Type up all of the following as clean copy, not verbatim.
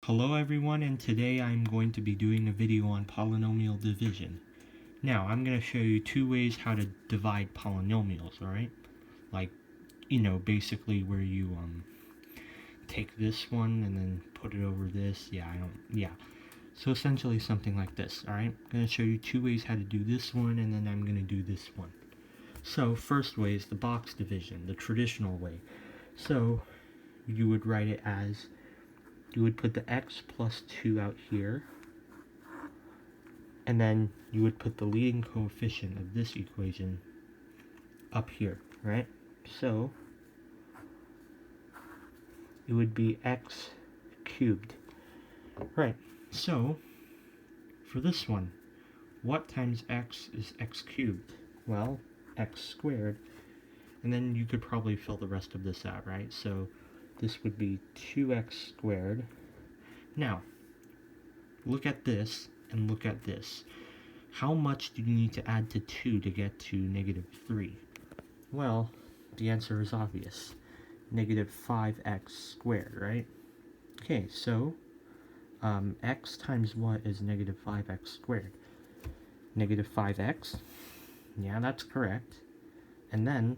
Hello everyone, and today I'm going to be doing a video on polynomial division. Now, I'm going to show you two ways how to divide polynomials, alright? Like, basically where you take this one and then put it over this. So essentially something like this, alright? I'm going to show you two ways how to do this one, and then I'm going to do this one. So, first way is the box division, the traditional way. So, you would write it as, you would put the x plus 2 out here, and then you would put the leading coefficient of this equation up here, right? So, it would be x cubed. Right, so, for this one, what times x is x cubed? Well, x squared, and then you could probably fill the rest of this out, right? So, this would be 2x squared. Now, look at this and look at this. How much do you need to add to 2 to get to negative 3? Well, the answer is obvious. Negative 5x squared, right? Okay, so, x times what is negative 5x squared? Negative 5x. Yeah, that's correct. And then,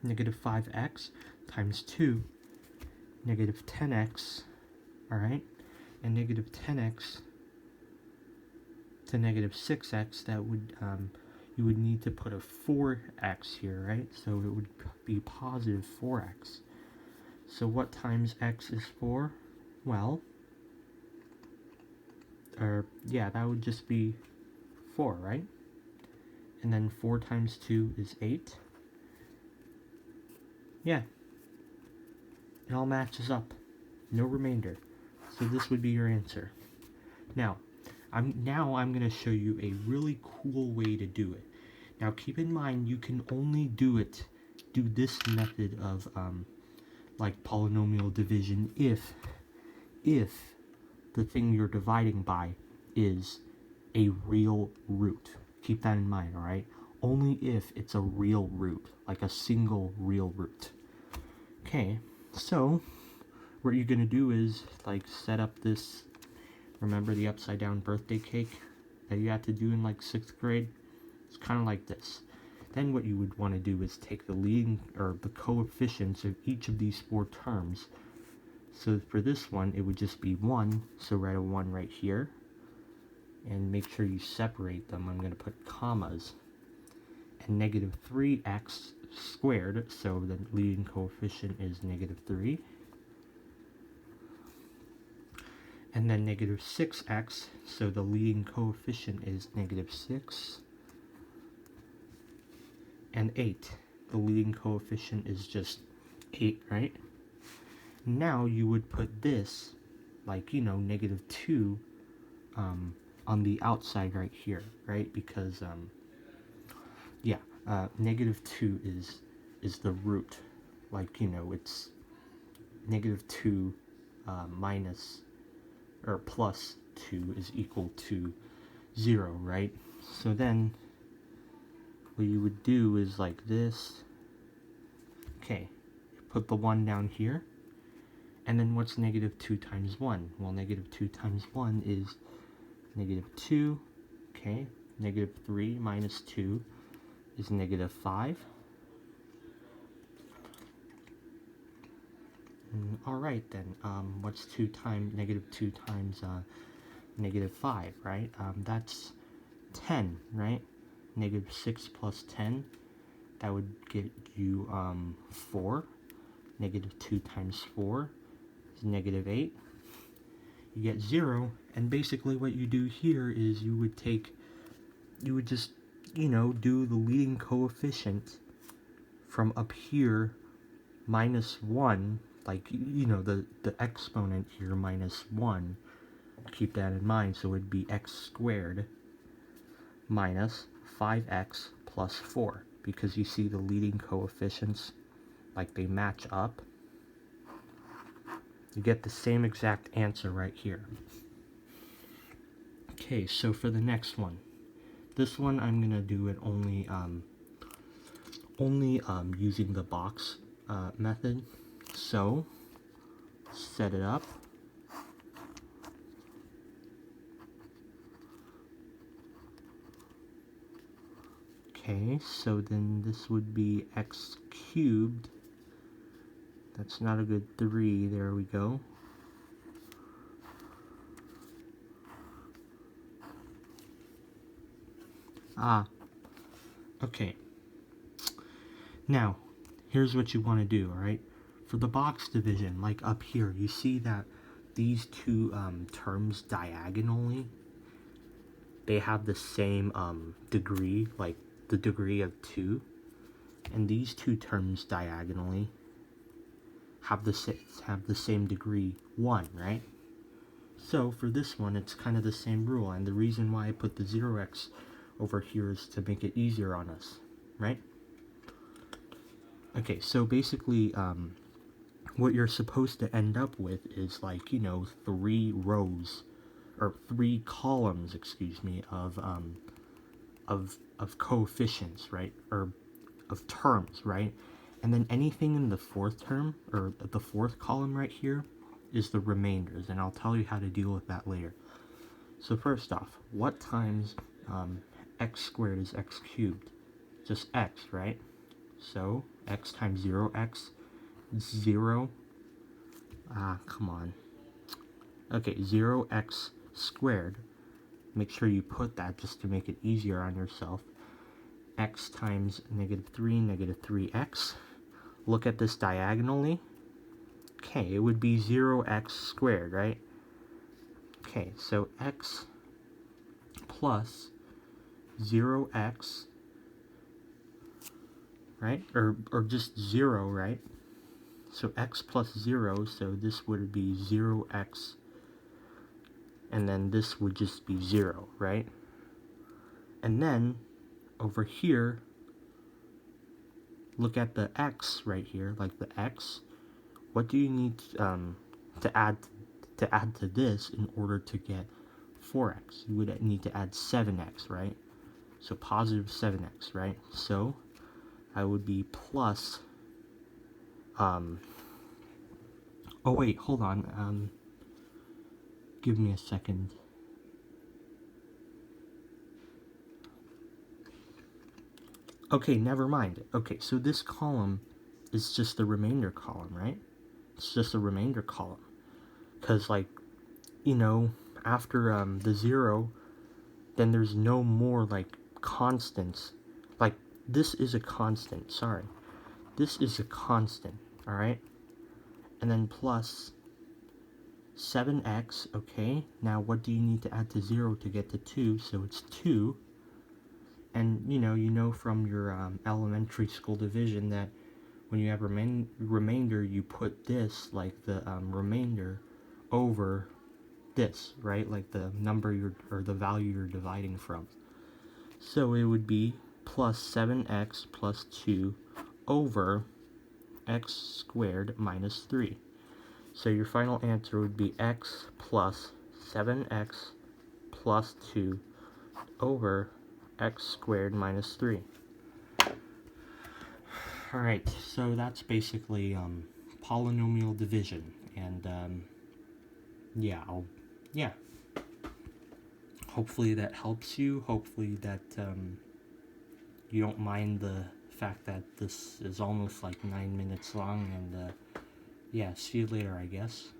negative 5x times 2, negative 10x, alright? And negative 10x to negative 6x, that would, you would need to put a 4x here, right? So it would be positive 4x. So what times x is 4? Well, that would just be 4, right? And then 4 times 2 is 8. Yeah. It all matches up. No remainder. So this would be your answer. Now I'm going to show you a really cool way to do it. Now keep in mind, you can only do this method of like polynomial division if the thing you're dividing by is a real root. Keep that in mind, alright? Only if it's a real root, like a single real root. Okay, so what you're going to do is, like, set up this, remember the upside down birthday cake that you had to do in, like, 6th grade? It's kind of like this. Then what you would want to do is take the leading, or the coefficients of each of these 4 terms. So for this one, it would just be 1, so write a 1 right here. And make sure you separate them. I'm going to put commas. And negative 3x squared, so the leading coefficient is negative 3. And then negative 6x, so the leading coefficient is negative 6. And 8, the leading coefficient is just 8, right? Now you would put this, like, negative 2 on the outside right here, right? Because, negative 2 is the root. Like, it's negative 2 minus or plus 2 is equal to 0, right? So then what you would do is like this. Okay, put the 1 down here. And then what's negative 2 times 1? Well, negative 2 times 1 is negative 2. Okay, negative 3 minus 2 is negative 5. Alright then, what's negative 2 times negative 5, right? That's 10, right? Negative 6 plus 10, that would get you 4. Negative 2 times 4 is negative 8. You get 0, and basically what you do here is you would just, do the leading coefficient from up here minus 1, like, the exponent here minus 1. Keep that in mind, so it would be x squared minus 5x plus 4, because you see the leading coefficients, like, they match up. You get the same exact answer right here. Okay, so for the next one, this one I'm gonna do it only using the box method. So set it up, Okay, so then this would be x cubed. That's not a good 3. There we go. Okay. Now, here's what you want to do, alright? For the box division, like up here, you see that these two terms diagonally, they have the same degree, like the degree of 2. And these two terms diagonally have the same degree 1, right? So for this one, it's kind of the same rule, and the reason why I put the 0x over here is to make it easier on us, right? Okay, so basically, what you're supposed to end up with is like, 3 rows, or 3 columns, excuse me, of coefficients, right? Or of terms, right? And then anything in the fourth term, or the fourth column right here, is the remainders, and I'll tell you how to deal with that later. So first off, what times x squared is x cubed? Just x, right? So x times 0x, 0, come on. Okay, 0x squared. Make sure you put that just to make it easier on yourself. X times -3, -3x. Look at this diagonally. Okay, it would be 0x squared, right? Okay, so x plus 0x, right? Or just 0, right? So x plus 0, so this would be 0x, and then this would just be 0, right? And then, over here, look at the x right here, like the x. What do you need to add to this in order to get 4x? You would need to add 7x, right? So positive 7x, right? So I would be plus, oh wait, hold on, give me a second. Okay, never mind. Okay, so this column is just the remainder column, right? It's just a remainder column. Because, like, after the 0, then there's no more, like, constants. Like, this is a constant, sorry. This is a constant, alright? And then plus 7x, okay? Now, what do you need to add to 0 to get to 2? So it's 2. And, you know from your elementary school division that when you have remainder, you put this, like the remainder, over this, right? Like the number or the value you're dividing from. So it would be plus 7x plus 2 over x squared minus 3. So your final answer would be x plus 7x plus 2 over x squared minus 3. Alright, so that's basically polynomial division, and yeah, hopefully that helps you. Hopefully that you don't mind the fact that this is almost like 9 minutes long, and yeah, see you later, I guess.